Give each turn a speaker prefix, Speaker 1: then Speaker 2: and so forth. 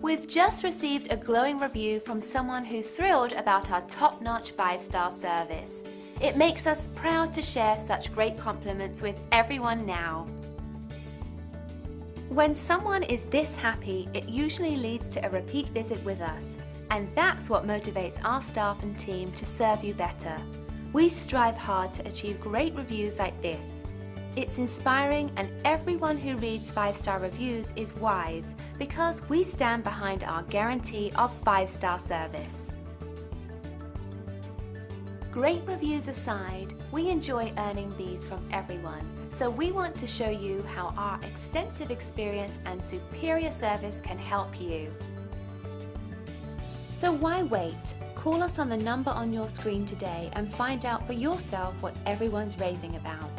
Speaker 1: We've just received a glowing review from someone who's thrilled about our top-notch 5-star service. It makes us proud to share such great compliments with everyone now. When someone is this happy, it usually leads to a repeat visit with us, and that's what motivates our staff and team to serve you better. We strive hard to achieve great reviews like this. It's inspiring, and everyone who reads 5-star reviews is wise because we stand behind our guarantee of 5-star service. Great reviews aside, we enjoy earning these from everyone, so we want to show you how our extensive experience and superior service can help you. So why wait? Call us on the number on your screen today and find out for yourself what everyone's raving about.